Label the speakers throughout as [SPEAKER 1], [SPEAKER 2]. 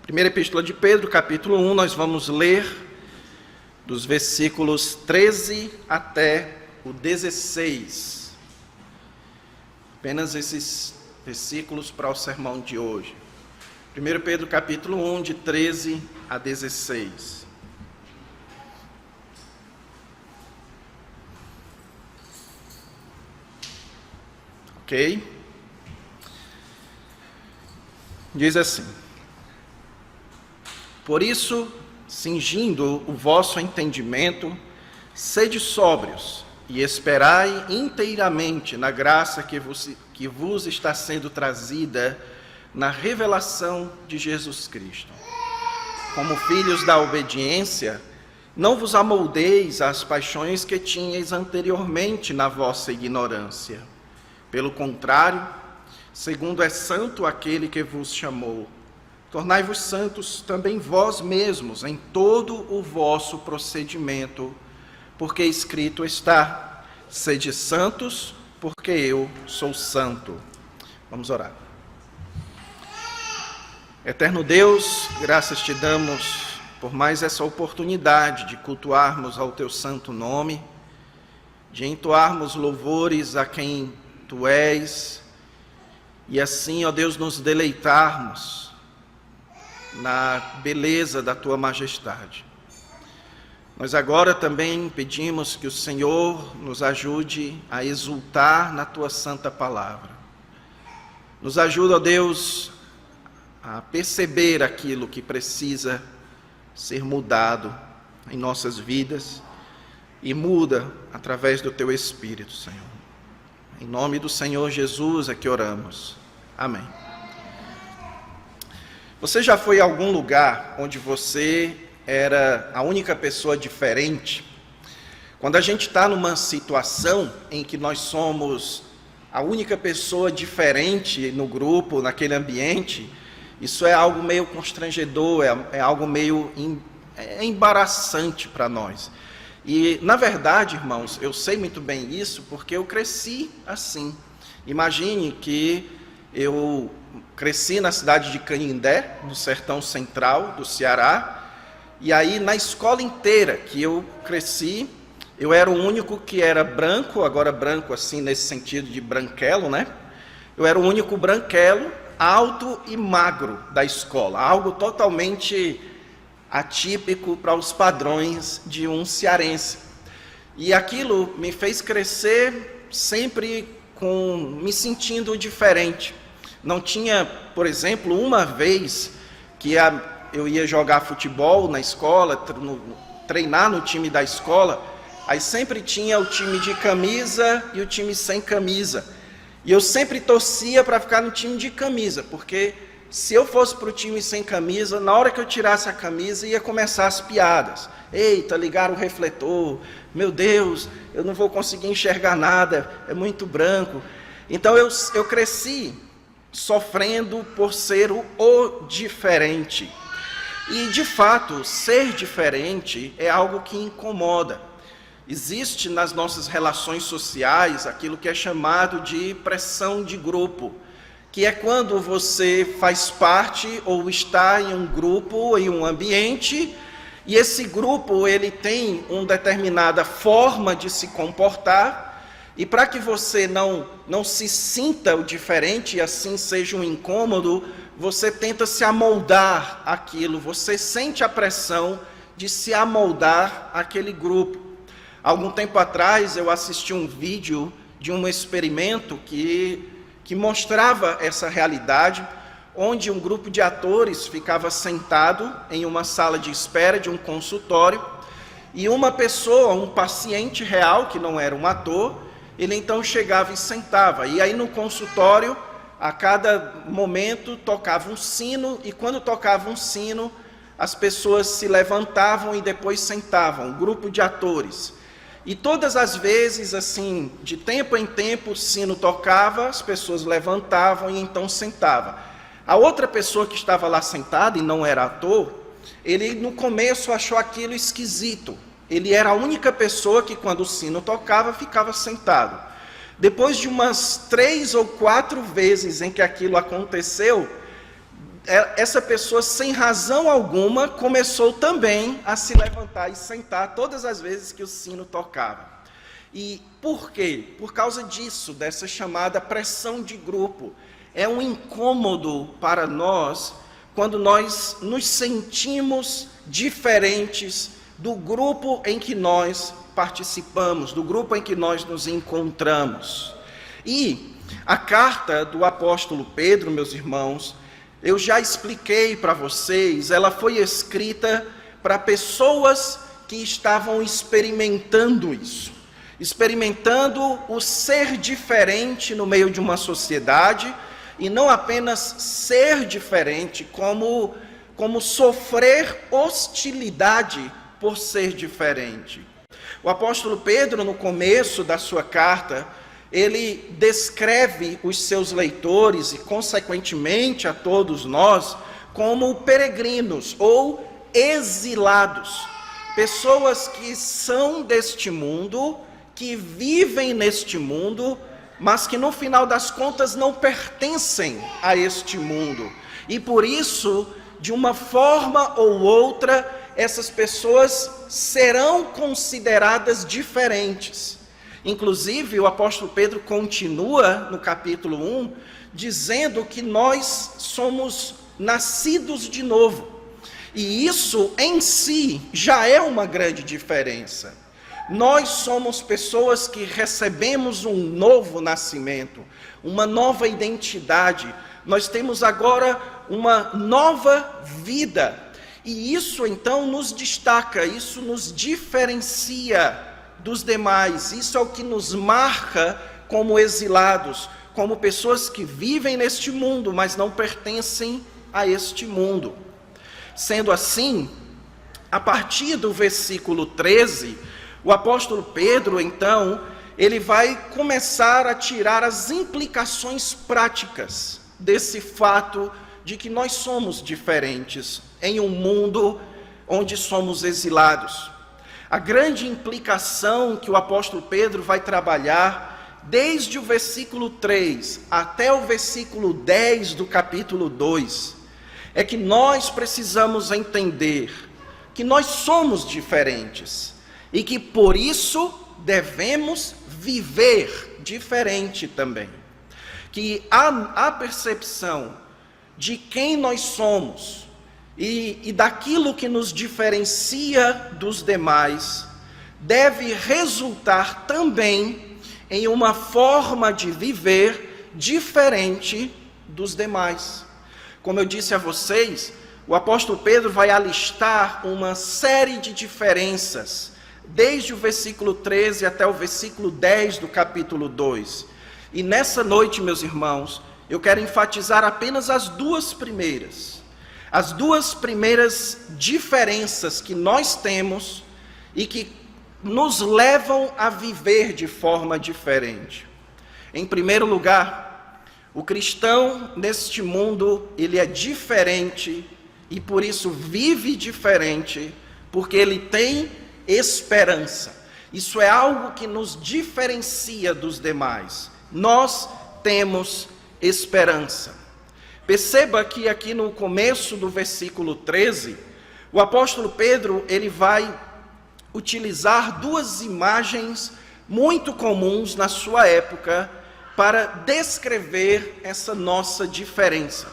[SPEAKER 1] Primeira Epístola de Pedro, capítulo 1, nós vamos ler dos versículos 13 até o 16. Apenas esses versículos para o sermão de hoje. 1 Pedro, capítulo 1, de 13 a 16. Ok? Diz assim: Por isso, cingindo o vosso entendimento, sede sóbrios e esperai inteiramente na graça que vos está sendo trazida na revelação de Jesus Cristo. Como filhos da obediência, não vos amoldeis às paixões que tinhais anteriormente na vossa ignorância. Pelo contrário, segundo é santo aquele que vos chamou, tornai-vos santos também vós mesmos em todo o vosso procedimento, porque escrito está: sede santos, porque eu sou santo. Vamos orar. Eterno Deus, graças te damos por mais essa oportunidade de cultuarmos ao teu santo nome, de entoarmos louvores a quem tu és, e assim, ó Deus, nos deleitarmos na beleza da tua majestade. Nós agora também pedimos que o Senhor nos ajude a exultar na tua santa palavra. Nos ajuda, ó Deus, a perceber aquilo que precisa ser mudado em nossas vidas, e muda através do teu Espírito, Senhor. Em nome do Senhor Jesus é que oramos. Amém. Você já foi a algum lugar onde você era a única pessoa diferente? Quando a gente está numa situação em que nós somos a única pessoa diferente no grupo, naquele ambiente, isso é algo meio constrangedor, é algo meio embaraçante para nós. E, na verdade, irmãos, eu sei muito bem isso porque eu cresci assim. Imagine que eu cresci na cidade de Canindé, no sertão central do Ceará, e aí na escola inteira que eu cresci, eu era o único que era branco, agora branco assim nesse sentido de branquelo, né? Eu era o único branquelo, alto e magro da escola, algo totalmente atípico para os padrões de um cearense. E aquilo me fez crescer sempre me sentindo diferente. Não tinha, por exemplo, uma vez que eu ia jogar futebol na escola, treinar no time da escola, aí sempre tinha o time de camisa e o time sem camisa. E eu sempre torcia para ficar no time de camisa, porque se eu fosse para o time sem camisa, na hora que eu tirasse a camisa, ia começar as piadas. Eita, ligaram o refletor, meu Deus, eu não vou conseguir enxergar nada, é muito branco. Então eu cresci sofrendo por ser o diferente. E, de fato, ser diferente é algo que incomoda. Existe nas nossas relações sociais aquilo que é chamado de pressão de grupo, que é quando você faz parte ou está em um grupo, em um ambiente, e esse grupo ele tem uma determinada forma de se comportar, e para que você não se sinta o diferente e assim seja um incômodo, você tenta se amoldar àquilo, você sente a pressão de se amoldar àquele grupo. Algum tempo atrás eu assisti um vídeo de um experimento que mostrava essa realidade, onde um grupo de atores ficava sentado em uma sala de espera de um consultório, e uma pessoa, um paciente real, que não era um ator, ele então chegava e sentava, e aí no consultório, a cada momento tocava um sino, e quando tocava um sino, as pessoas se levantavam e depois sentavam, um grupo de atores. E todas as vezes, assim, de tempo em tempo, o sino tocava, as pessoas levantavam e então sentavam. A outra pessoa que estava lá sentada, e não era ator, ele no começo achou aquilo esquisito. Ele era a única pessoa que, quando o sino tocava, ficava sentado. Depois de umas 3 ou 4 vezes em que aquilo aconteceu, essa pessoa, sem razão alguma, começou também a se levantar e sentar todas as vezes que o sino tocava. E por quê? Por causa disso, dessa chamada pressão de grupo. É um incômodo para nós quando nós nos sentimos diferentes do grupo em que nós participamos, do grupo em que nós nos encontramos. E a carta do apóstolo Pedro, meus irmãos, eu já expliquei para vocês, ela foi escrita para pessoas que estavam experimentando isso, experimentando o ser diferente no meio de uma sociedade, e não apenas ser diferente, como sofrer hostilidade por ser diferente. O apóstolo Pedro, no começo da sua carta, ele descreve os seus leitores e, consequentemente, a todos nós, como peregrinos ou exilados. Pessoas que são deste mundo, que vivem neste mundo, mas que no final das contas não pertencem a este mundo. E por isso, de uma forma ou outra, essas pessoas serão consideradas diferentes. Inclusive, o apóstolo Pedro continua no capítulo 1, dizendo que nós somos nascidos de novo. E isso em si já é uma grande diferença. Nós somos pessoas que recebemos um novo nascimento, uma nova identidade. Nós temos agora uma nova vida. E isso então nos destaca, isso nos diferencia dos demais. Isso é o que nos marca como exilados, como pessoas que vivem neste mundo, mas não pertencem a este mundo. Sendo assim, a partir do versículo 13, o apóstolo Pedro, então, ele vai começar a tirar as implicações práticas desse fato de que nós somos diferentes em um mundo onde somos exilados. A grande implicação que o apóstolo Pedro vai trabalhar, desde o versículo 3 até o versículo 10 do capítulo 2, é que nós precisamos entender que nós somos diferentes e que por isso devemos viver diferente também. Que a percepção de quem nós somos e daquilo que nos diferencia dos demais deve resultar também em uma forma de viver diferente dos demais. Como eu disse a vocês, o apóstolo Pedro vai alistar uma série de diferenças, desde o versículo 13 até o versículo 10 do capítulo 2. E nessa noite, meus irmãos, eu quero enfatizar apenas as duas primeiras diferenças que nós temos e que nos levam a viver de forma diferente. Em primeiro lugar, o cristão neste mundo, ele é diferente e por isso vive diferente, porque ele tem esperança. Isso é algo que nos diferencia dos demais. Nós temos esperança. Perceba que aqui no começo do versículo 13, o apóstolo Pedro, ele vai utilizar duas imagens muito comuns na sua época para descrever essa nossa diferença.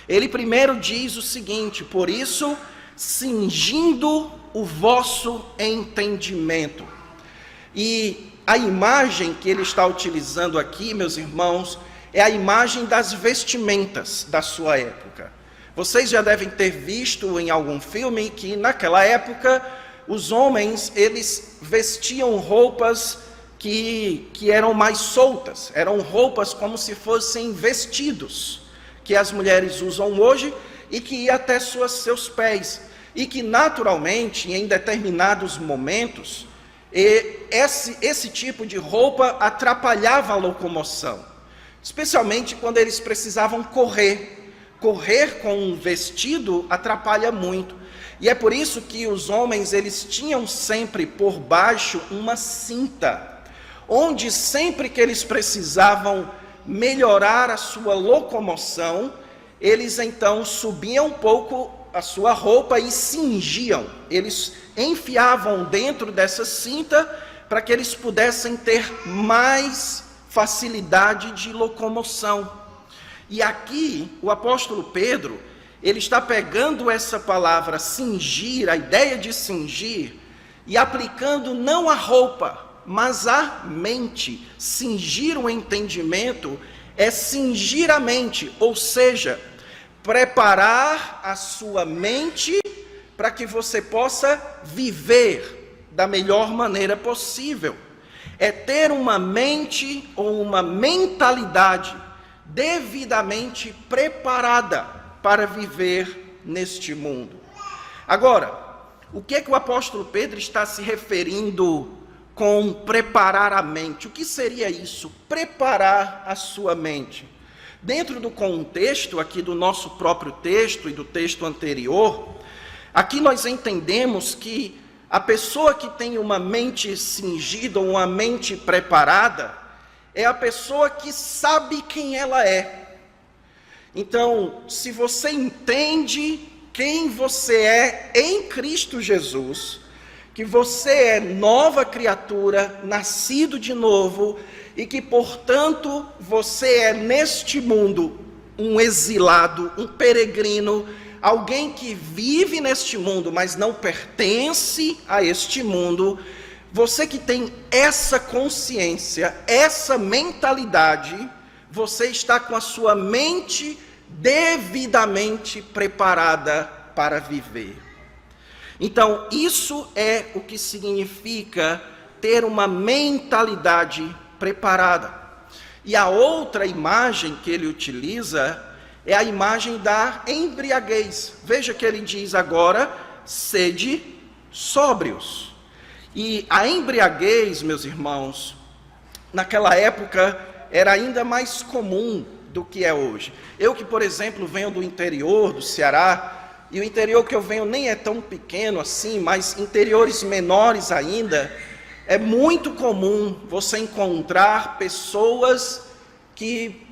[SPEAKER 1] Ele primeiro diz o seguinte: por isso, cingindo o vosso entendimento. E a imagem que ele está utilizando aqui, meus irmãos, é a imagem das vestimentas da sua época. Vocês já devem ter visto em algum filme que naquela época os homens, eles vestiam roupas que eram mais soltas, eram roupas como se fossem vestidos, que as mulheres usam hoje e que ia até seus pés. E que naturalmente, em determinados momentos, esse tipo de roupa atrapalhava a locomoção, especialmente quando eles precisavam correr. Correr com um vestido atrapalha muito. E é por isso que os homens, eles tinham sempre por baixo uma cinta, onde sempre que eles precisavam melhorar a sua locomoção, eles então subiam um pouco a sua roupa e cingiam. Eles enfiavam dentro dessa cinta para que eles pudessem ter mais facilidade de locomoção. E aqui o apóstolo Pedro, ele está pegando essa palavra cingir, a ideia de cingir, e aplicando não a roupa, mas a mente. Cingir o entendimento é cingir a mente, ou seja, preparar a sua mente para que você possa viver da melhor maneira possível. É ter uma mente ou uma mentalidade devidamente preparada para viver neste mundo. Agora, o que é que o apóstolo Pedro está se referindo com preparar a mente? O que seria isso? Preparar a sua mente. Dentro do contexto aqui do nosso próprio texto e do texto anterior, aqui nós entendemos que a pessoa que tem uma mente cingida, ou uma mente preparada, é a pessoa que sabe quem ela é. Então, se você entende quem você é em Cristo Jesus, que você é nova criatura, nascido de novo, e que, portanto, você é neste mundo um exilado, um peregrino, alguém que vive neste mundo, mas não pertence a este mundo. Você que tem essa consciência, essa mentalidade, você está com a sua mente devidamente preparada para viver. Então, isso é o que significa ter uma mentalidade preparada. E a outra imagem que ele utiliza é a imagem da embriaguez. Veja que ele diz agora, sede sóbrios. E a embriaguez, meus irmãos, naquela época era ainda mais comum do que é hoje. Eu que, por exemplo, venho do interior do Ceará, e o interior que eu venho nem é tão pequeno assim, mas interiores menores ainda, é muito comum você encontrar pessoas que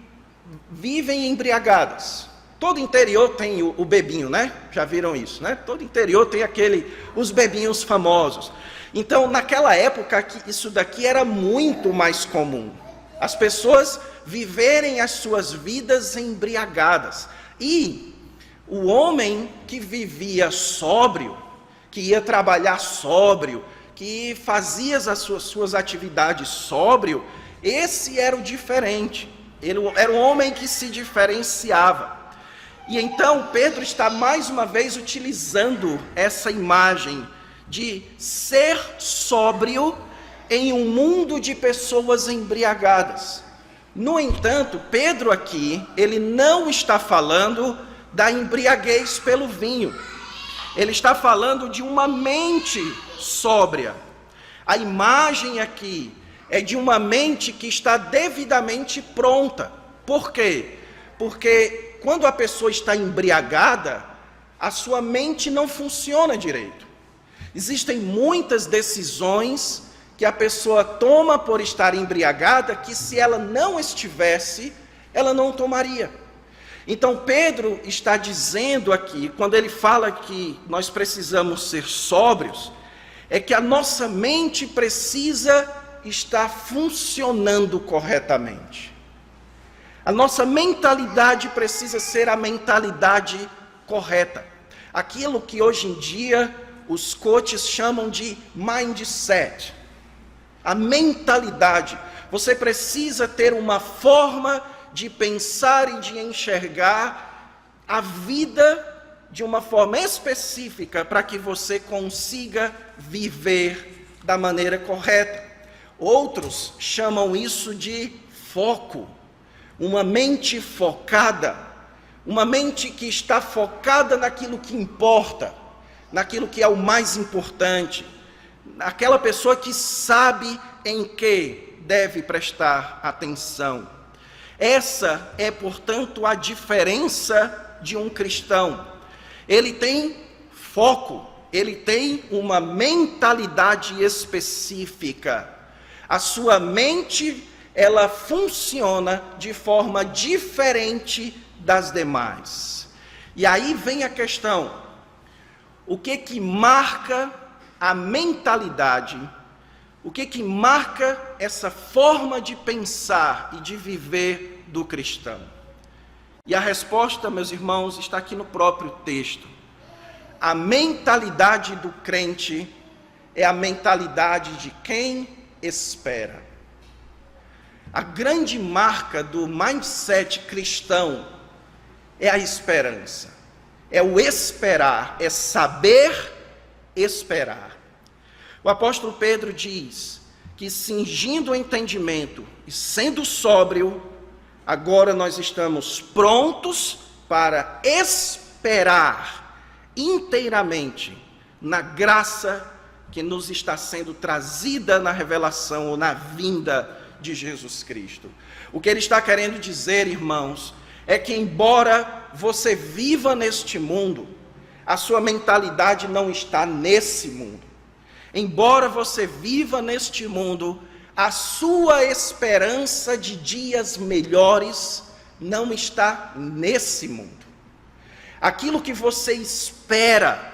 [SPEAKER 1] vivem embriagadas. Todo interior tem o bebinho, né? Já viram isso, né? Todo interior tem os bebinhos famosos. Então, naquela época, isso daqui era muito mais comum. As pessoas viverem as suas vidas embriagadas. E o homem que vivia sóbrio, que ia trabalhar sóbrio, que fazia as suas atividades sóbrio, esse era o diferente. Ele era um homem que se diferenciava. E então Pedro está mais uma vez utilizando essa imagem de ser sóbrio em um mundo de pessoas embriagadas. No entanto, Pedro aqui, ele não está falando da embriaguez pelo vinho. Ele está falando de uma mente sóbria. A imagem aqui é de uma mente que está devidamente pronta. Por quê? Porque quando a pessoa está embriagada, a sua mente não funciona direito. Existem muitas decisões que a pessoa toma por estar embriagada, que se ela não estivesse, ela não tomaria. Então Pedro está dizendo aqui, quando ele fala que nós precisamos ser sóbrios, é que a nossa mente precisa estar funcionando corretamente. A nossa mentalidade precisa ser a mentalidade correta. Aquilo que hoje em dia os coaches chamam de mindset. A mentalidade. Você precisa ter uma forma de pensar e de enxergar a vida de uma forma específica para que você consiga viver da maneira correta. Outros chamam isso de foco. Uma mente focada, uma mente que está focada naquilo que importa, naquilo que é o mais importante, aquela pessoa que sabe em que deve prestar atenção. Essa é, portanto, a diferença de um cristão. Ele tem foco, ele tem uma mentalidade específica. A sua mente, ela funciona de forma diferente das demais. E aí vem a questão: o que marca a mentalidade, o que marca essa forma de pensar e de viver do cristão? E a resposta, meus irmãos, está aqui no próprio texto. A mentalidade do crente é a mentalidade de quem espera. A grande marca do mindset cristão é a esperança. É o esperar, é saber esperar. O apóstolo Pedro diz que, cingindo o entendimento e sendo sóbrio, agora nós estamos prontos para esperar inteiramente na graça que nos está sendo trazida na revelação ou na vinda de Jesus Cristo. O que ele está querendo dizer, irmãos, é que embora você viva neste mundo, a sua mentalidade não está nesse mundo. Embora você viva neste mundo, a sua esperança de dias melhores não está nesse mundo. Aquilo que você espera,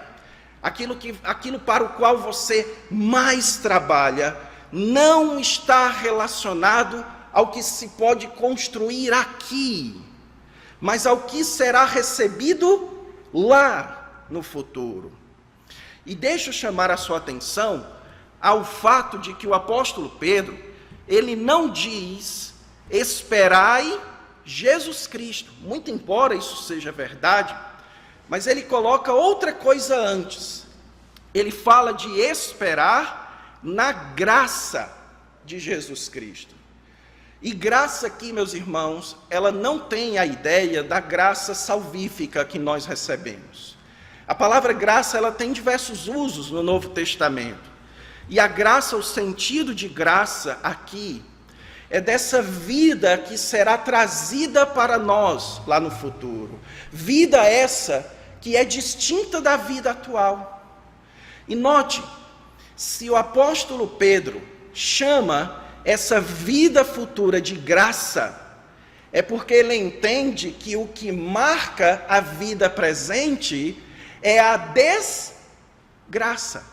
[SPEAKER 1] aquilo para o qual você mais trabalha, não está relacionado ao que se pode construir aqui, mas ao que será recebido lá no futuro. E deixa eu chamar a sua atenção ao fato de que o apóstolo Pedro, ele não diz esperai Jesus Cristo, muito embora isso seja verdade, mas ele coloca outra coisa antes. Ele fala de esperar na graça de Jesus Cristo. E graça aqui, meus irmãos, ela não tem a ideia da graça salvífica que nós recebemos. A palavra graça, ela tem diversos usos no Novo Testamento. E a graça, o sentido de graça aqui, é dessa vida que será trazida para nós lá no futuro. Vida essa que é distinta da vida atual. E note, se o apóstolo Pedro chama essa vida futura de graça, é porque ele entende que o que marca a vida presente é a desgraça,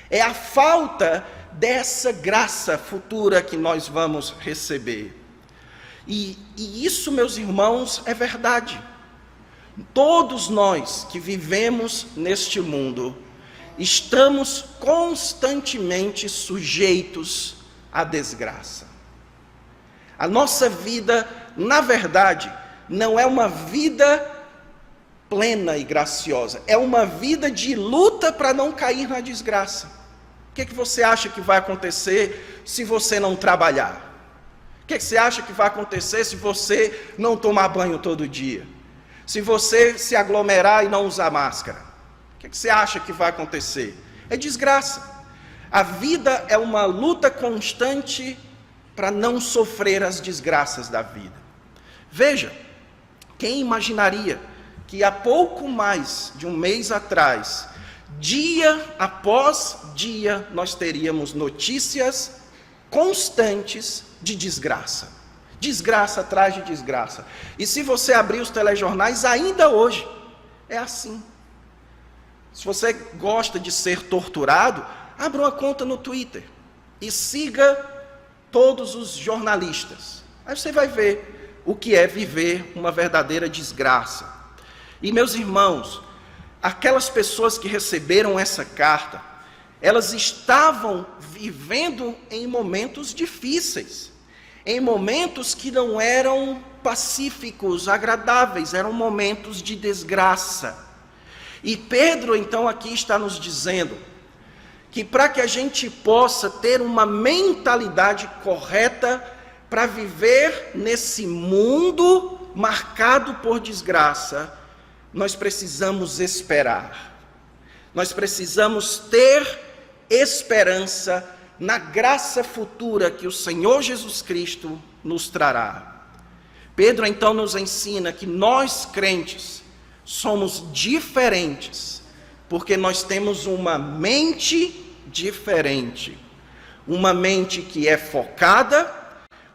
[SPEAKER 1] é a falta dessa graça futura que nós vamos receber. E isso, meus irmãos, é verdade. Todos nós que vivemos neste mundo estamos constantemente sujeitos à desgraça. A nossa vida, na verdade, não é uma vida plena e graciosa, é uma vida de luta para não cair na desgraça. O que você acha que vai acontecer se você não trabalhar? O que você acha que vai acontecer se você não tomar banho todo dia? Se você se aglomerar e não usar máscara? O que você acha que vai acontecer? É desgraça. A vida é uma luta constante para não sofrer as desgraças da vida. Veja, quem imaginaria que há pouco mais de um mês atrás, dia após dia, nós teríamos notícias constantes de desgraça. Desgraça atrás de desgraça. E se você abrir os telejornais, ainda hoje, é assim. Se você gosta de ser torturado, abra uma conta no Twitter e siga todos os jornalistas. Aí você vai ver o que é viver uma verdadeira desgraça. E, meus irmãos, aquelas pessoas que receberam essa carta, elas estavam vivendo em momentos difíceis, em momentos que não eram pacíficos, agradáveis, eram momentos de desgraça. E Pedro, então, aqui está nos dizendo que para que a gente possa ter uma mentalidade correta para viver nesse mundo marcado por desgraça, nós precisamos esperar. Nós precisamos ter esperança na graça futura que o Senhor Jesus Cristo nos trará. Pedro então nos ensina que nós crentes somos diferentes, porque nós temos uma mente diferente, uma mente que é focada,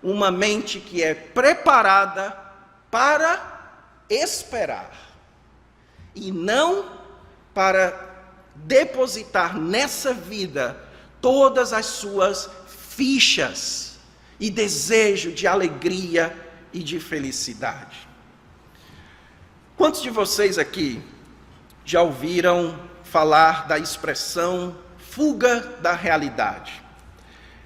[SPEAKER 1] uma mente que é preparada para esperar e não para depositar nessa vida todas as suas fichas e desejo de alegria e de felicidade. Quantos de vocês aqui já ouviram falar da expressão fuga da realidade?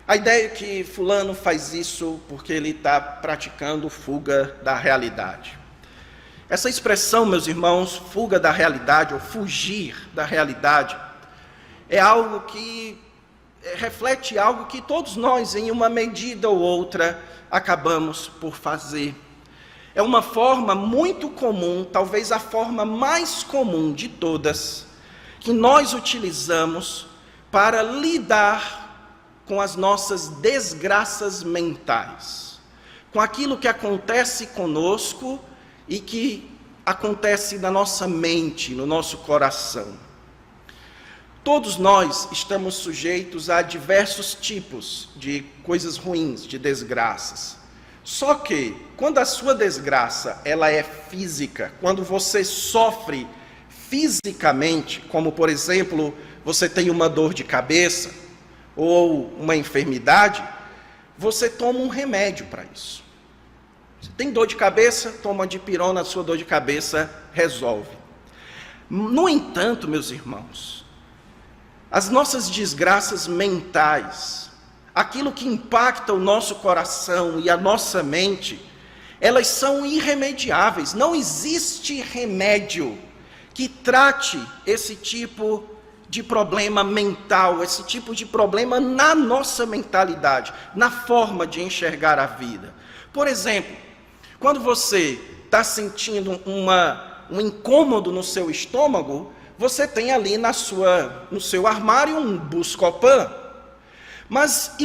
[SPEAKER 1] A ideia é que fulano faz isso porque ele está praticando fuga da realidade. Essa expressão, meus irmãos, fuga da realidade ou fugir da realidade, é algo que reflete algo que todos nós, em uma medida ou outra, acabamos por fazer. É uma forma muito comum, talvez a forma mais comum de todas, que nós utilizamos para lidar com as nossas desgraças mentais, com aquilo que acontece conosco e que acontece na nossa mente, no nosso coração. Todos nós estamos sujeitos a diversos tipos de coisas ruins, de desgraças. Só que, quando a sua desgraça ela é física, quando você sofre fisicamente, como por exemplo, você tem uma dor de cabeça ou uma enfermidade, você toma um remédio para isso. Você tem dor de cabeça, toma dipirona, a sua dor de cabeça resolve. No entanto, meus irmãos, as nossas desgraças mentais, aquilo que impacta o nosso coração e a nossa mente, elas são irremediáveis. Não existe remédio que trate esse tipo de problema mental, esse tipo de problema na nossa mentalidade, na forma de enxergar a vida. Por exemplo, quando você está sentindo um incômodo no seu estômago, você tem ali no seu armário um Buscopan. Mas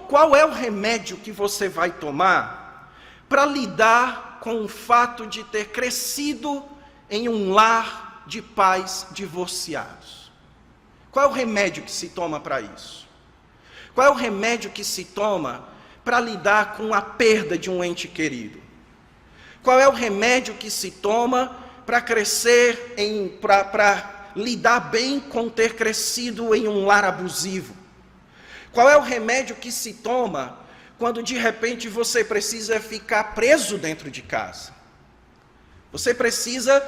[SPEAKER 1] qual é o remédio que você vai tomar para lidar com o fato de ter crescido em um lar de pais divorciados? Qual é o remédio que se toma para isso? Qual é o remédio que se toma para lidar com a perda de um ente querido? Qual é o remédio que se toma para crescer, para lidar bem com ter crescido em um lar abusivo? Qual é o remédio que se toma quando de repente você precisa ficar preso dentro de casa? Você precisa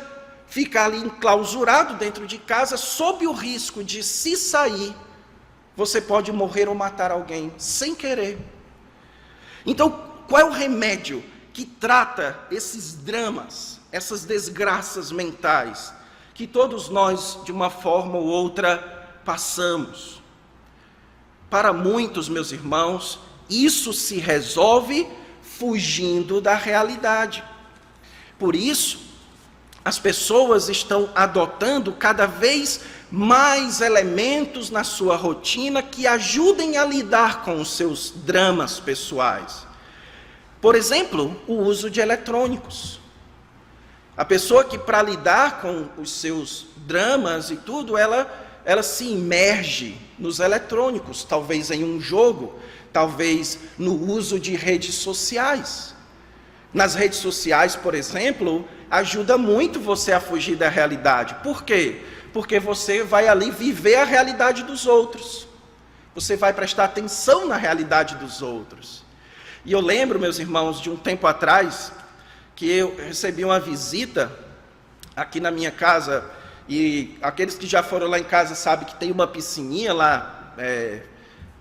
[SPEAKER 1] ficar ali enclausurado dentro de casa sob o risco de, se sair, você pode morrer ou matar alguém sem querer. Então, qual é o remédio que trata esses dramas, essas desgraças mentais, que todos nós, de uma forma ou outra, passamos? Para muitos, meus irmãos, isso se resolve fugindo da realidade. Por isso, as pessoas estão adotando cada vez mais elementos na sua rotina que ajudem a lidar com os seus dramas pessoais. Por exemplo, o uso de eletrônicos. A pessoa que, para lidar com os seus dramas e tudo, ela se imerge nos eletrônicos, talvez em um jogo, talvez no uso de redes sociais. Nas redes sociais, por exemplo, ajuda muito você a fugir da realidade. Por quê? Porque você vai ali viver a realidade dos outros. Você vai prestar atenção na realidade dos outros. E eu lembro, meus irmãos, de um tempo atrás, que eu recebi uma visita aqui na minha casa, e aqueles que já foram lá em casa sabem que tem uma piscininha lá,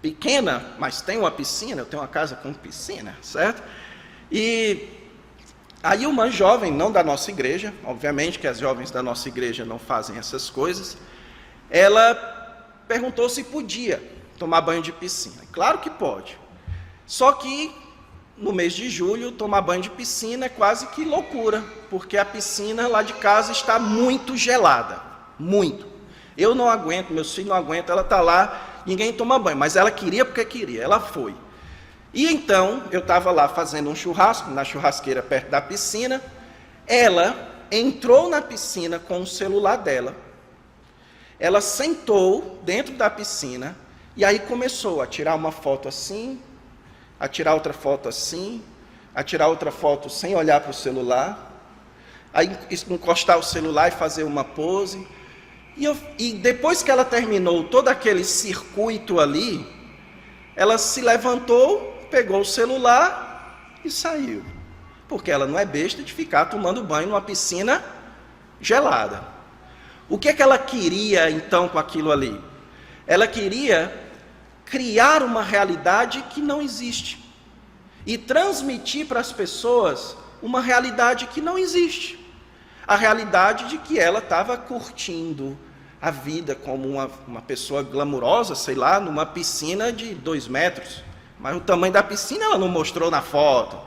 [SPEAKER 1] pequena, mas tem uma piscina, eu tenho uma casa com piscina, certo? E aí uma jovem, não da nossa igreja, obviamente que as jovens da nossa igreja não fazem essas coisas, ela perguntou se podia tomar banho de piscina. Claro que pode. Só que no mês de julho, tomar banho de piscina é quase que loucura, porque a piscina lá de casa está muito gelada, muito. Eu não aguento, meus filhos não aguentam, ela está lá, ninguém toma banho, mas ela queria porque queria, ela foi. E então, eu estava lá fazendo um churrasco, na churrasqueira perto da piscina, ela entrou na piscina com o celular dela, ela sentou dentro da piscina, e aí começou a tirar uma foto assim, a tirar outra foto assim, a tirar outra foto sem olhar para o celular, aí encostar o celular e fazer uma pose. E depois que ela terminou todo aquele circuito ali, ela se levantou, pegou o celular e saiu. Porque ela não é besta de ficar tomando banho numa piscina gelada. O que é que ela queria então com aquilo ali? Ela queria criar uma realidade que não existe e transmitir para as pessoas uma realidade que não existe. A realidade de que ela estava curtindo a vida como uma pessoa glamurosa, sei lá, numa piscina de 2 metros. Mas o tamanho da piscina ela não mostrou na foto.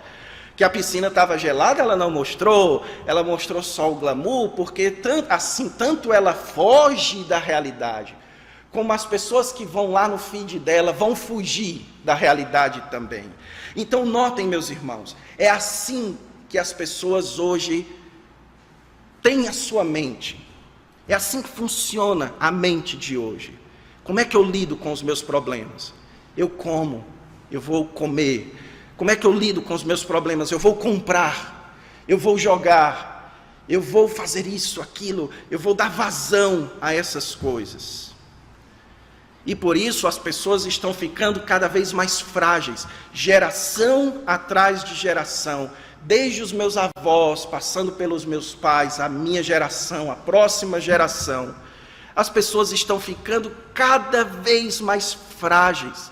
[SPEAKER 1] Que a piscina estava gelada, ela não mostrou. Ela mostrou só o glamour, porque tanto ela foge da realidade, como as pessoas que vão lá no feed dela vão fugir da realidade também. Então notem, meus irmãos, é assim que as pessoas hoje têm a sua mente. É assim que funciona a mente de hoje. Como é que eu lido com os meus problemas? Eu como, eu vou comer. Como é que eu lido com os meus problemas? Eu vou comprar, eu vou jogar, eu vou fazer isso, aquilo, eu vou dar vazão a essas coisas. E por isso as pessoas estão ficando cada vez mais frágeis, geração atrás de geração. Desde os meus avós, passando pelos meus pais, a minha geração, a próxima geração, as pessoas estão ficando cada vez mais frágeis,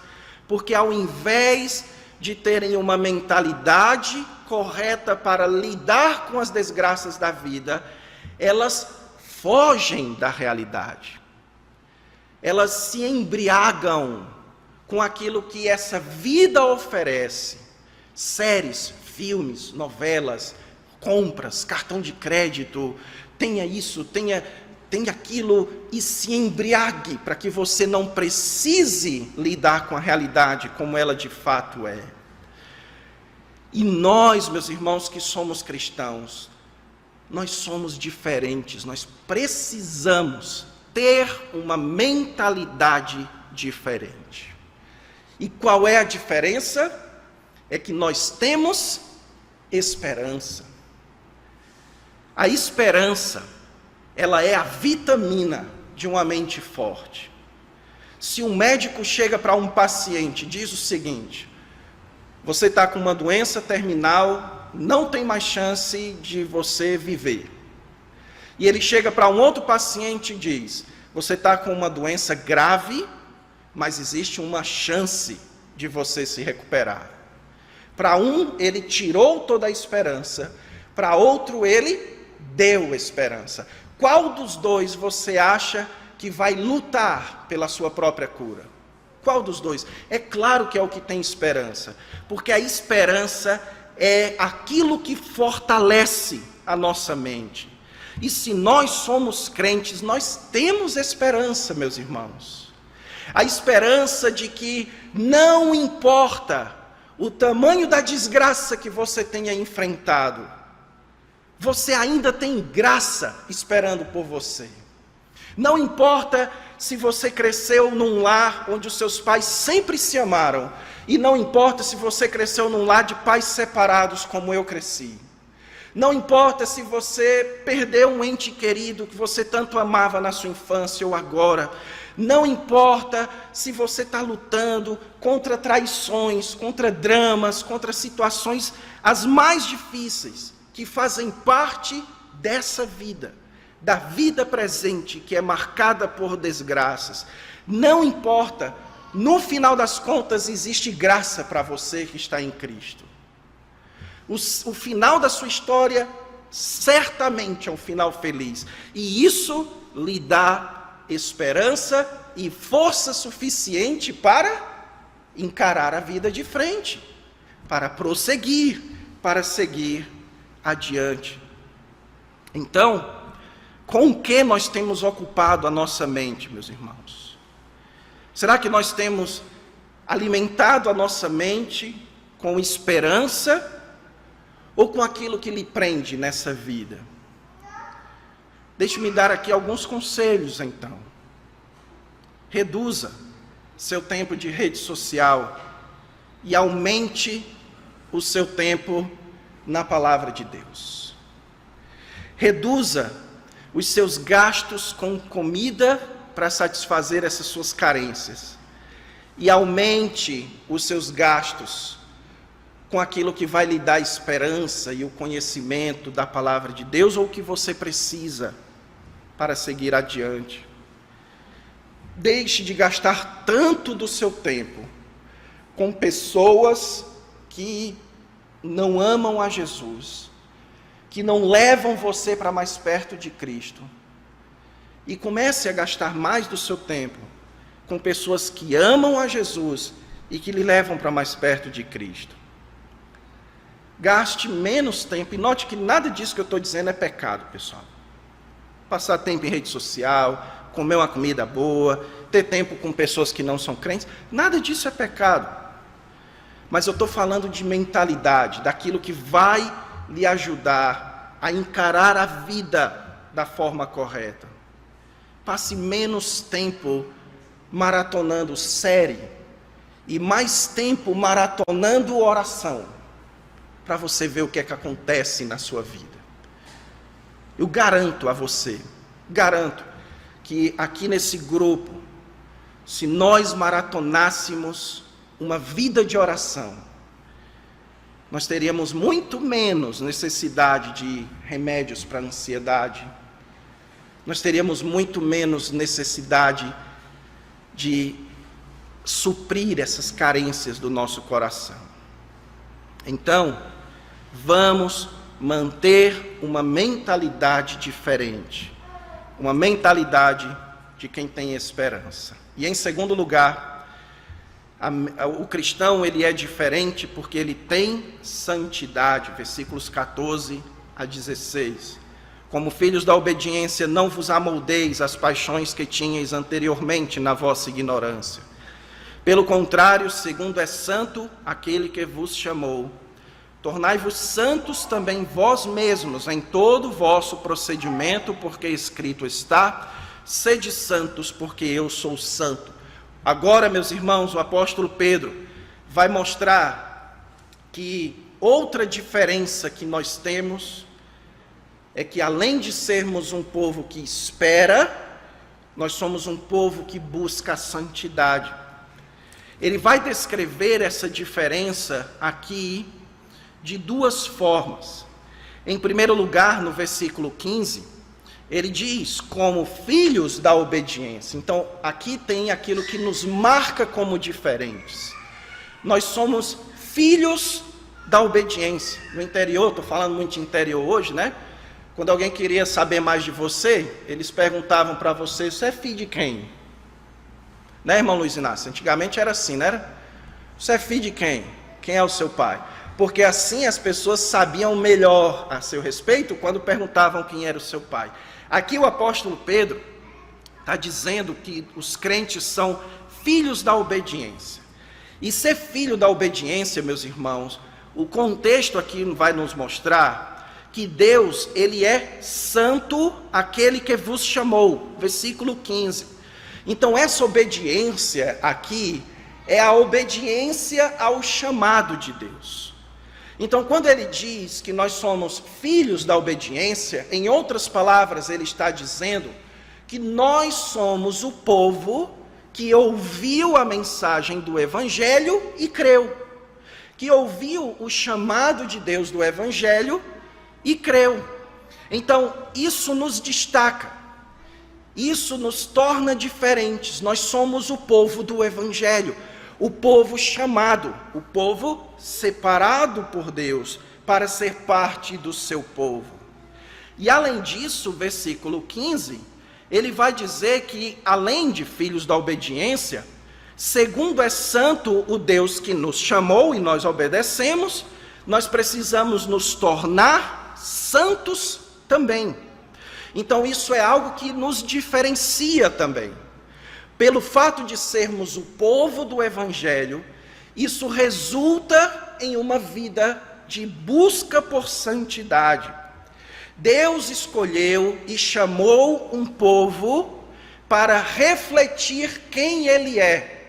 [SPEAKER 1] porque ao invés de terem uma mentalidade correta para lidar com as desgraças da vida, elas fogem da realidade. Elas se embriagam com aquilo que essa vida oferece. Séries, filmes, novelas, compras, cartão de crédito, tenha isso, tenha aquilo, e se embriague para que você não precise lidar com a realidade como ela de fato é. E nós, meus irmãos que somos cristãos, nós somos diferentes, nós precisamos ter uma mentalidade diferente. E qual é a diferença? É que nós temos esperança. A esperança, ela é a vitamina de uma mente forte. Se um médico chega para um paciente e diz o seguinte: você está com uma doença terminal, não tem mais chance de você viver. E ele chega para um outro paciente e diz: você está com uma doença grave, mas existe uma chance de você se recuperar. Para um, ele tirou toda a esperança. Para outro, ele deu esperança. Qual dos dois você acha que vai lutar pela sua própria cura? Qual dos dois? É claro que é o que tem esperança. Porque a esperança é aquilo que fortalece a nossa mente. E se nós somos crentes, nós temos esperança, meus irmãos. A esperança de que não importa o tamanho da desgraça que você tenha enfrentado, você ainda tem graça esperando por você. Não importa se você cresceu num lar onde os seus pais sempre se amaram, e não importa se você cresceu num lar de pais separados como eu cresci. Não importa se você perdeu um ente querido que você tanto amava na sua infância ou agora. Não importa se você está lutando contra traições, contra dramas, contra situações as mais difíceis que fazem parte dessa vida, da vida presente que é marcada por desgraças. Não importa, no final das contas existe graça para você que está em Cristo. O final da sua história certamente é um final feliz. E isso lhe dá esperança e força suficiente para encarar a vida de frente, para prosseguir, para seguir adiante. Então, com o que nós temos ocupado a nossa mente, meus irmãos? Será que nós temos alimentado a nossa mente com esperança ou com aquilo que lhe prende nessa vida? Deixe-me dar aqui alguns conselhos, então. Reduza seu tempo de rede social e aumente o seu tempo na palavra de Deus. Reduza os seus gastos com comida para satisfazer essas suas carências. E aumente os seus gastos com aquilo que vai lhe dar esperança e o conhecimento da palavra de Deus, ou que você precisa para seguir adiante. Deixe de gastar tanto do seu tempo com pessoas que não amam a Jesus, que não levam você para mais perto de Cristo. E comece a gastar mais do seu tempo com pessoas que amam a Jesus e que lhe levam para mais perto de Cristo. Gaste menos tempo, e note que nada disso que eu estou dizendo é pecado, pessoal. Passar tempo em rede social, comer uma comida boa, ter tempo com pessoas que não são crentes, nada disso é pecado. Mas eu estou falando de mentalidade, daquilo que vai lhe ajudar a encarar a vida da forma correta. Passe menos tempo maratonando série e mais tempo maratonando oração, para você ver o que é que acontece na sua vida. Eu garanto a você, garanto que aqui nesse grupo, se nós maratonássemos uma vida de oração, nós teríamos muito menos necessidade de remédios para a ansiedade, nós teríamos muito menos necessidade de suprir essas carências do nosso coração. Então, vamos manter uma mentalidade diferente, uma mentalidade de quem tem esperança. E em segundo lugar, o cristão ele é diferente porque ele tem santidade, versículos 14 a 16. Como filhos da obediência, não vos amoldeis às paixões que tinhais anteriormente na vossa ignorância. Pelo contrário, segundo é santo aquele que vos chamou, tornai-vos santos também vós mesmos em todo o vosso procedimento, porque escrito está, sede santos, porque eu sou santo. Agora, meus irmãos, o apóstolo Pedro vai mostrar que outra diferença que nós temos é que, além de sermos um povo que espera, nós somos um povo que busca a santidade. Ele vai descrever essa diferença aqui de duas formas. Em primeiro lugar, no versículo 15, ele diz, como filhos da obediência. Então, aqui tem aquilo que nos marca como diferentes. Nós somos filhos da obediência. No interior, estou falando muito de interior hoje, né? Quando alguém queria saber mais de você, eles perguntavam para você, você é filho de quem? Né, irmão Luiz Inácio? Antigamente era assim, não era? Você é filho de quem? Quem é o seu pai? Porque assim as pessoas sabiam melhor a seu respeito quando perguntavam quem era o seu pai. Aqui o apóstolo Pedro está dizendo que os crentes são filhos da obediência. E ser filho da obediência, meus irmãos, o contexto aqui vai nos mostrar que Deus, ele é santo, aquele que vos chamou. Versículo 15. Então essa obediência aqui é a obediência ao chamado de Deus. Então, quando ele diz que nós somos filhos da obediência, em outras palavras, ele está dizendo que nós somos o povo que ouviu a mensagem do Evangelho e creu. Que ouviu o chamado de Deus do Evangelho e creu. Então, isso nos destaca. Isso nos torna diferentes. Nós somos o povo do Evangelho. O povo chamado, o povo separado por Deus para ser parte do seu povo. E além disso, versículo 15, ele vai dizer que, além de filhos da obediência, segundo é santo o Deus que nos chamou e nós obedecemos, nós precisamos nos tornar santos também. Então isso é algo que nos diferencia também. Pelo fato de sermos o povo do Evangelho, isso resulta em uma vida de busca por santidade. Deus escolheu e chamou um povo para refletir quem Ele é.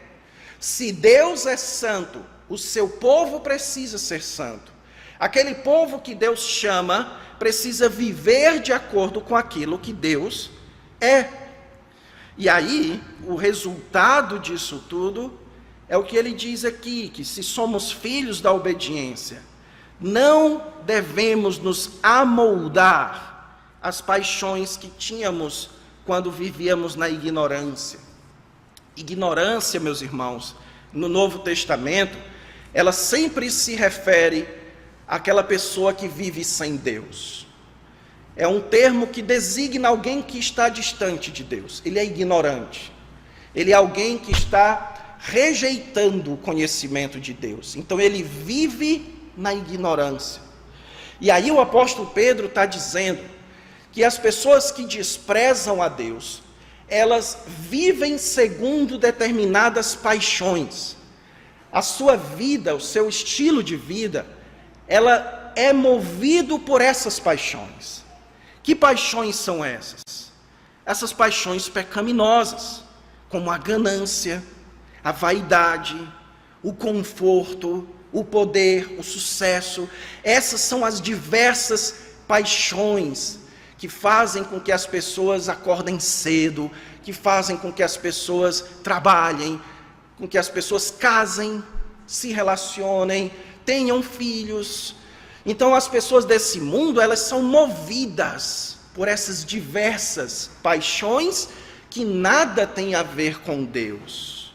[SPEAKER 1] Se Deus é santo, o seu povo precisa ser santo. Aquele povo que Deus chama precisa viver de acordo com aquilo que Deus é. E aí, o resultado disso tudo é o que ele diz aqui, que se somos filhos da obediência, não devemos nos amoldar às paixões que tínhamos quando vivíamos na ignorância. Ignorância, meus irmãos, no Novo Testamento, ela sempre se refere àquela pessoa que vive sem Deus. É um termo que designa alguém que está distante de Deus. Ele é ignorante. Ele é alguém que está rejeitando o conhecimento de Deus. Então ele vive na ignorância. E aí o apóstolo Pedro está dizendo que as pessoas que desprezam a Deus, elas vivem segundo determinadas paixões. A sua vida, o seu estilo de vida, ela é movido por essas paixões. Que paixões são essas? Essas paixões pecaminosas, como a ganância, a vaidade, o conforto, o poder, o sucesso. Essas são as diversas paixões que fazem com que as pessoas acordem cedo, que fazem com que as pessoas trabalhem, com que as pessoas casem, se relacionem, tenham filhos. Então as pessoas desse mundo, elas são movidas por essas diversas paixões que nada tem a ver com Deus.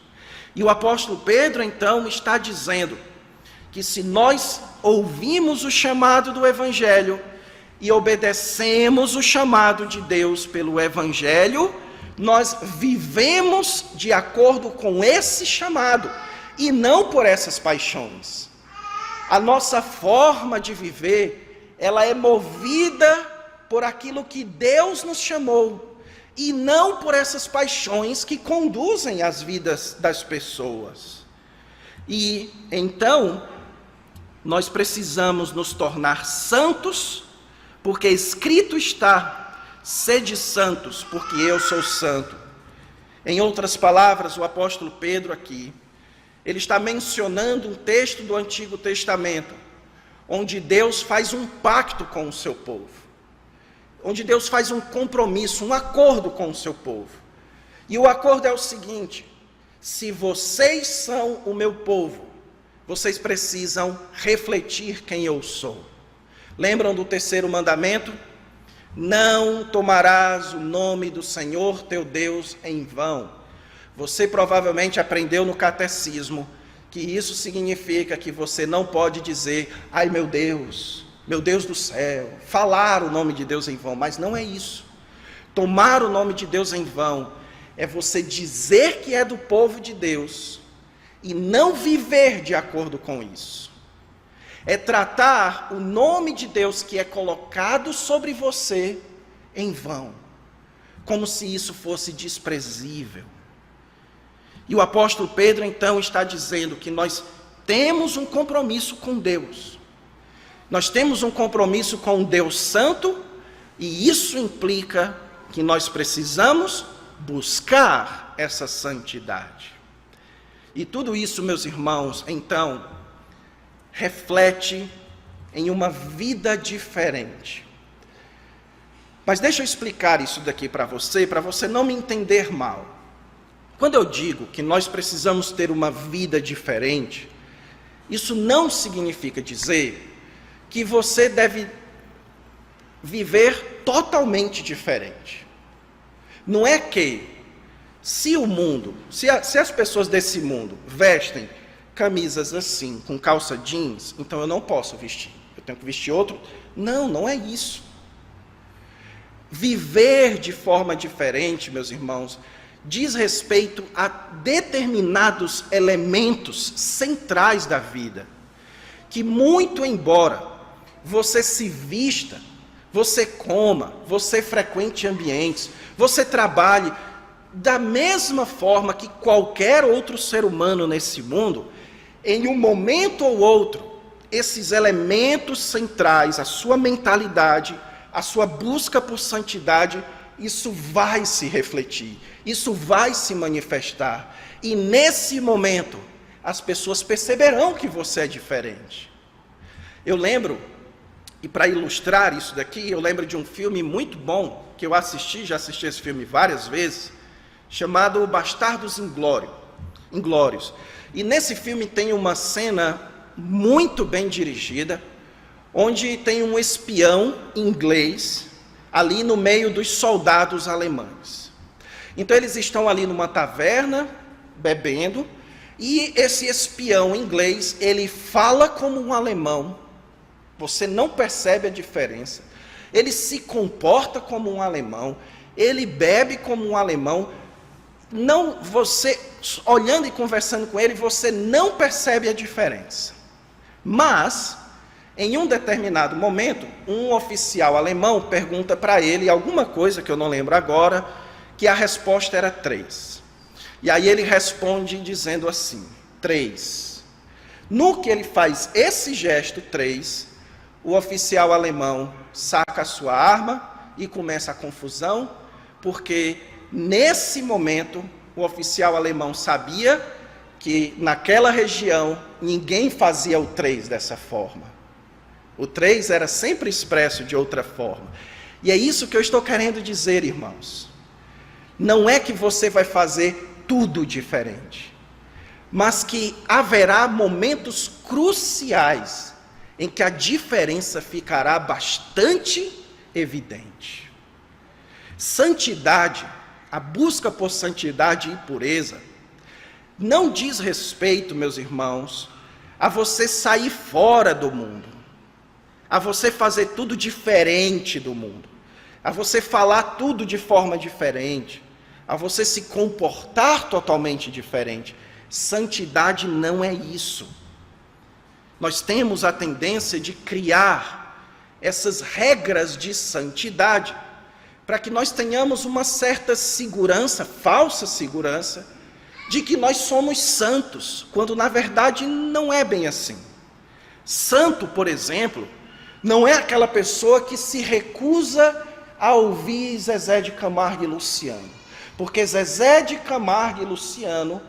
[SPEAKER 1] E o apóstolo Pedro então está dizendo que se nós ouvimos o chamado do Evangelho e obedecemos o chamado de Deus pelo Evangelho, nós vivemos de acordo com esse chamado e não por essas paixões. A nossa forma de viver, ela é movida por aquilo que Deus nos chamou e não por essas paixões que conduzem as vidas das pessoas. E então, nós precisamos nos tornar santos, porque escrito está: sede santos, porque eu sou santo. Em outras palavras, o apóstolo Pedro aqui, ele está mencionando um texto do Antigo Testamento, onde Deus faz um pacto com o seu povo, onde Deus faz um compromisso, um acordo com o seu povo. E o acordo é o seguinte: se vocês são o meu povo, vocês precisam refletir quem eu sou. Lembram do terceiro mandamento? Não tomarás o nome do Senhor teu Deus em vão. Você provavelmente aprendeu no catecismo que isso significa que você não pode dizer: ai meu Deus do céu, falar o nome de Deus em vão, mas não é isso. Tomar o nome de Deus em vão é você dizer que é do povo de Deus e não viver de acordo com isso. É tratar o nome de Deus que é colocado sobre você em vão, como se isso fosse desprezível. E o apóstolo Pedro então está dizendo que nós temos um compromisso com Deus. Nós temos um compromisso com Deus Santo, e isso implica que nós precisamos buscar essa santidade. E tudo isso, meus irmãos, então, reflete em uma vida diferente. Mas deixa eu explicar isso daqui para você não me entender mal. Quando eu digo que nós precisamos ter uma vida diferente, isso não significa dizer que você deve viver totalmente diferente. Não é que, se as pessoas desse mundo vestem camisas assim, com calça jeans, então eu não posso vestir, eu tenho que vestir outro. Não é isso. Viver de forma diferente, meus irmãos, diz respeito a determinados elementos centrais da vida, que muito embora você se vista, você coma, você frequente ambientes, você trabalhe da mesma forma que qualquer outro ser humano nesse mundo, em um momento ou outro, esses elementos centrais, a sua mentalidade, a sua busca por santidade, isso vai se refletir, isso vai se manifestar. E nesse momento, as pessoas perceberão que você é diferente. Eu lembro, e para ilustrar isso daqui, eu lembro de um filme muito bom, que eu já assisti esse filme várias vezes, chamado Bastardos Inglórios. E nesse filme tem uma cena muito bem dirigida, onde tem um espião inglês ali no meio dos soldados alemães. Então eles estão ali numa taverna, bebendo, e esse espião inglês, ele fala como um alemão, você não percebe a diferença, ele se comporta como um alemão, ele bebe como um alemão, não, você, olhando e conversando com ele, você não percebe a diferença. Mas, em um determinado momento, um oficial alemão pergunta para ele alguma coisa que eu não lembro agora, que a resposta era 3. E aí ele responde dizendo assim, 3. No que ele faz esse gesto 3, o oficial alemão saca a sua arma e começa a confusão, porque nesse momento o oficial alemão sabia que naquela região ninguém fazia o 3 dessa forma. O 3 era sempre expresso de outra forma. E é isso que eu estou querendo dizer, irmãos. Não é que você vai fazer tudo diferente, mas que haverá momentos cruciais em que a diferença ficará bastante evidente. Santidade, a busca por santidade e pureza, não diz respeito, meus irmãos, a você sair fora do mundo, a você fazer tudo diferente do mundo, a você falar tudo de forma diferente, a você se comportar totalmente diferente. Santidade não é isso. Nós temos a tendência de criar essas regras de santidade para que nós tenhamos uma certa segurança, falsa segurança, de que nós somos santos, quando na verdade não é bem assim. Santo, por exemplo, não é aquela pessoa que se recusa a ouvir Zezé de Camargo e Luciano, porque Zezé de Camargo e Luciano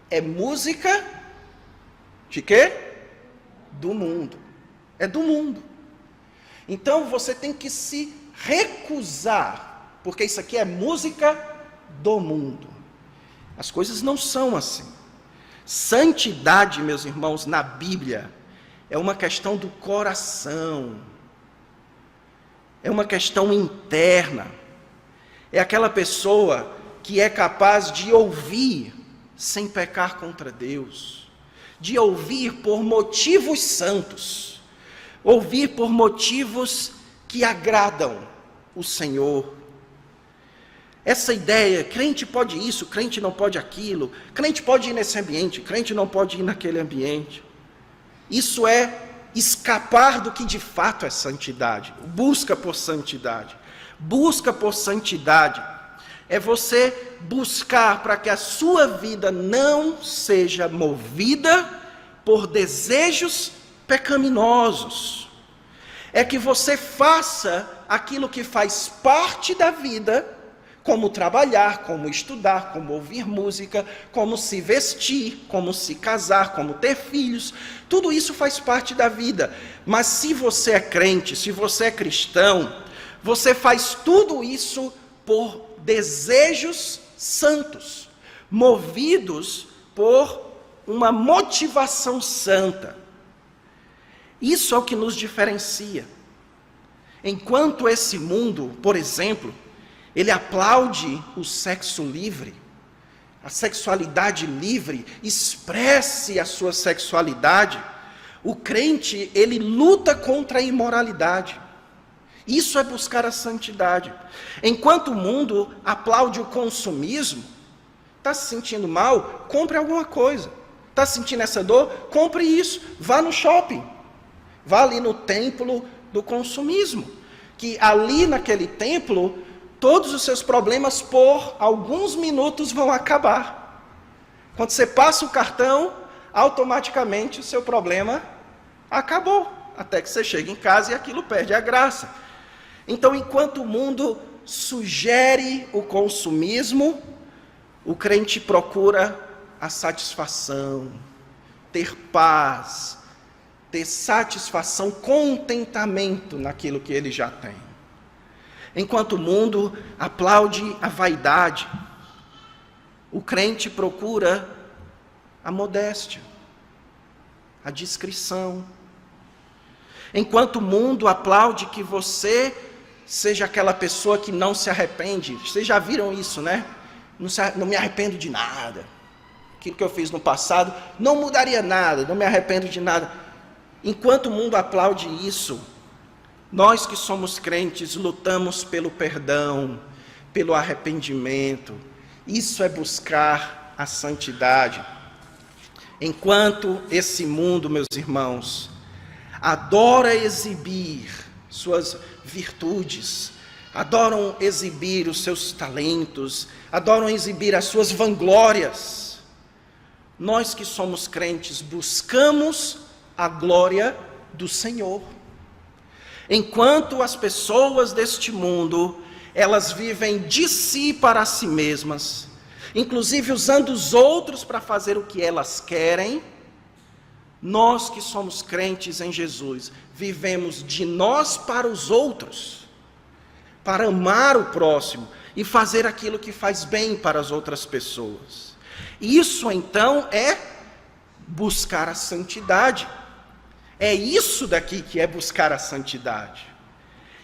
[SPEAKER 1] é música de quê? Do mundo. É do mundo. Então você tem que se recusar, porque isso aqui é música do mundo. As coisas não são assim. Santidade, meus irmãos, na Bíblia, é uma questão do coração. É uma questão interna. É aquela pessoa que é capaz de ouvir sem pecar contra Deus, de ouvir por motivos santos, ouvir por motivos que agradam o Senhor. Essa ideia, crente pode isso, crente não pode aquilo, crente pode ir nesse ambiente, crente não pode ir naquele ambiente. Isso é escapar do que de fato é santidade, busca por santidade. Busca por santidade é você buscar para que a sua vida não seja movida por desejos pecaminosos. É que você faça aquilo que faz parte da vida, como trabalhar, como estudar, como ouvir música, como se vestir, como se casar, como ter filhos. Tudo isso faz parte da vida. Mas se você é crente, se você é cristão, você faz tudo isso por desejos santos, movidos por uma motivação santa. Isso é o que nos diferencia. Enquanto esse mundo, por exemplo, ele aplaude o sexo livre, a sexualidade livre, expresse a sua sexualidade, o crente, ele luta contra a imoralidade. Isso é buscar a santidade. Enquanto o mundo aplaude o consumismo, está se sentindo mal? Compre alguma coisa. Está sentindo essa dor? Compre isso. Vá no shopping. Vá ali no templo do consumismo. Que ali naquele templo, todos os seus problemas por alguns minutos vão acabar. Quando você passa o cartão, automaticamente o seu problema acabou. Até que você chega em casa e aquilo perde a graça. Então, enquanto o mundo sugere o consumismo, o crente procura a satisfação, ter paz, ter satisfação, contentamento naquilo que ele já tem. Enquanto o mundo aplaude a vaidade, o crente procura a modéstia, a discrição. Enquanto o mundo aplaude que você seja aquela pessoa que não se arrepende. Vocês já viram isso, né? Não me arrependo de nada. Aquilo que eu fiz no passado, não mudaria nada, não me arrependo de nada. Enquanto o mundo aplaude isso, nós que somos crentes lutamos pelo perdão, pelo arrependimento. Isso é buscar a santidade. Enquanto esse mundo, meus irmãos, adora exibir suas virtudes, adoram exibir os seus talentos, adoram exibir as suas vanglórias, nós que somos crentes buscamos a glória do Senhor. Enquanto as pessoas deste mundo, elas vivem de si para si mesmas, inclusive usando os outros para fazer o que elas querem, nós que somos crentes em Jesus, vivemos de nós para os outros, para amar o próximo e fazer aquilo que faz bem para as outras pessoas. Isso então é buscar a santidade. É isso daqui que é buscar a santidade.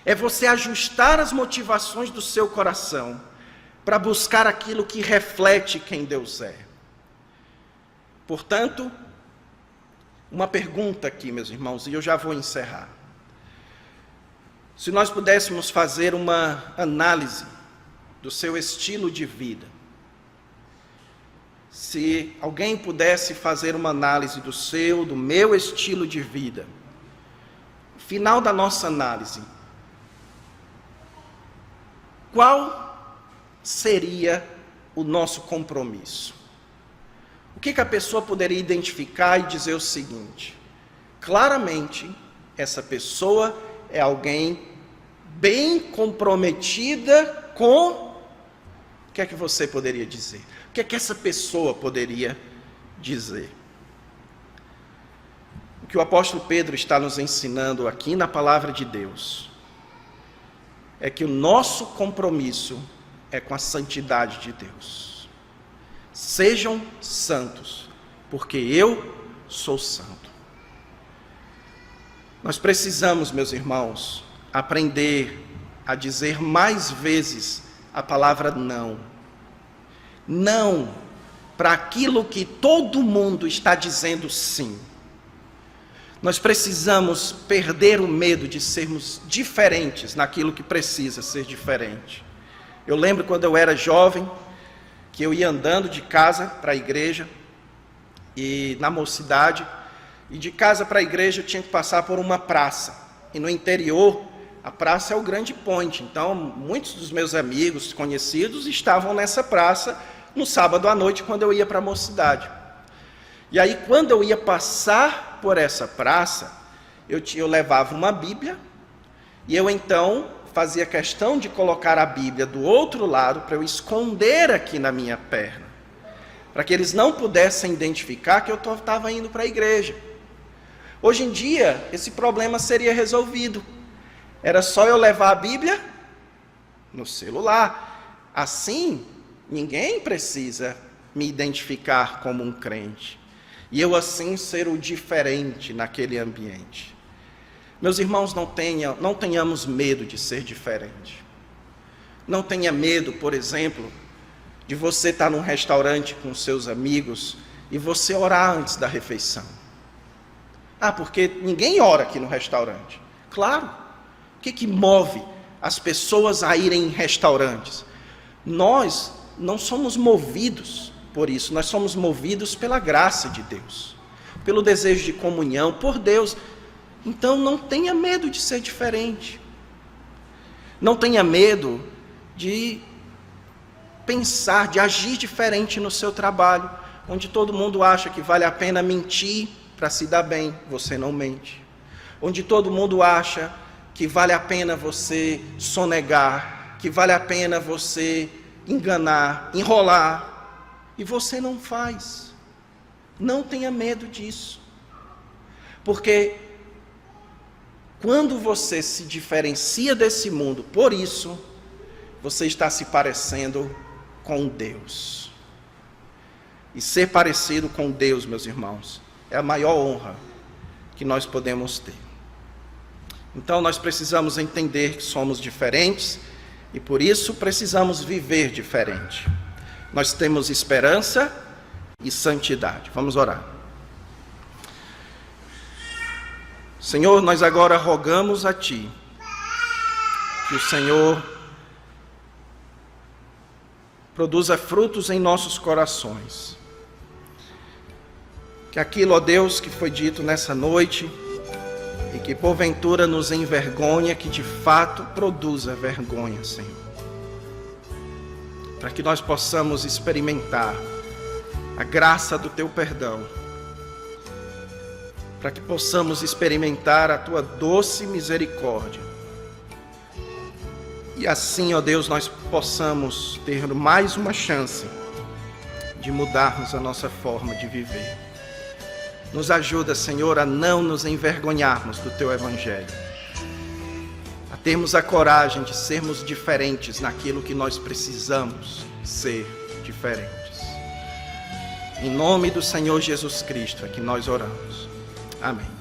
[SPEAKER 1] É você ajustar as motivações do seu coração para buscar aquilo que reflete quem Deus é. Portanto, uma pergunta aqui, meus irmãos, e eu já vou encerrar. Se nós pudéssemos fazer uma análise do seu estilo de vida, se alguém pudesse fazer uma análise do meu estilo de vida, no final da nossa análise, qual seria o nosso compromisso? O que a pessoa poderia identificar e dizer o seguinte: claramente, essa pessoa é alguém bem comprometida com... O que é que você poderia dizer? O que é que essa pessoa poderia dizer? O que o apóstolo Pedro está nos ensinando aqui na palavra de Deus é que o nosso compromisso é com a santidade de Deus. Sejam santos, porque eu sou santo. Nós precisamos, meus irmãos, aprender a dizer mais vezes a palavra não. Não para aquilo que todo mundo está dizendo sim. Nós precisamos perder o medo de sermos diferentes naquilo que precisa ser diferente. Eu lembro quando eu era jovem, que eu ia andando de casa para a igreja, e na mocidade, e de casa para a igreja eu tinha que passar por uma praça. E no interior, a praça é o grande point. Então, muitos dos meus amigos, conhecidos, estavam nessa praça no sábado à noite, quando eu ia para a mocidade. E aí, quando eu ia passar por essa praça, eu levava uma Bíblia, e eu então fazia questão de colocar a Bíblia do outro lado, para eu esconder aqui na minha perna, para que eles não pudessem identificar que eu estava indo para a igreja. Hoje em dia, esse problema seria resolvido. Era só eu levar a Bíblia no celular. Assim, ninguém precisa me identificar como um crente. E eu assim ser o diferente naquele ambiente. Meus irmãos, não tenhamos medo de ser diferente. Não tenha medo, por exemplo, de você estar num restaurante com seus amigos e você orar antes da refeição. Porque ninguém ora aqui no restaurante. Claro. O que move as pessoas a irem em restaurantes? Nós não somos movidos por isso, nós somos movidos pela graça de Deus, pelo desejo de comunhão, por Deus. Então não tenha medo de ser diferente. Não tenha medo de pensar, de agir diferente no seu trabalho, onde todo mundo acha que vale a pena mentir para se dar bem, você não mente. Onde todo mundo acha que vale a pena você sonegar, que vale a pena você enganar, enrolar, e você não faz. Não tenha medo disso. Porque quando você se diferencia desse mundo, por isso, você está se parecendo com Deus. E ser parecido com Deus, meus irmãos, é a maior honra que nós podemos ter. Então nós precisamos entender que somos diferentes e por isso precisamos viver diferente. Nós temos esperança e santidade. Vamos orar. Senhor, nós agora rogamos a Ti que o Senhor produza frutos em nossos corações. Que aquilo, ó Deus, que foi dito nessa noite e que porventura nos envergonha, que de fato produza vergonha, Senhor. Para que nós possamos experimentar a graça do Teu perdão. Para que possamos experimentar a Tua doce misericórdia. E assim, ó Deus, nós possamos ter mais uma chance de mudarmos a nossa forma de viver. Nos ajuda, Senhor, a não nos envergonharmos do Teu Evangelho. A termos a coragem de sermos diferentes naquilo que nós precisamos ser diferentes. Em nome do Senhor Jesus Cristo é que nós oramos. Amém.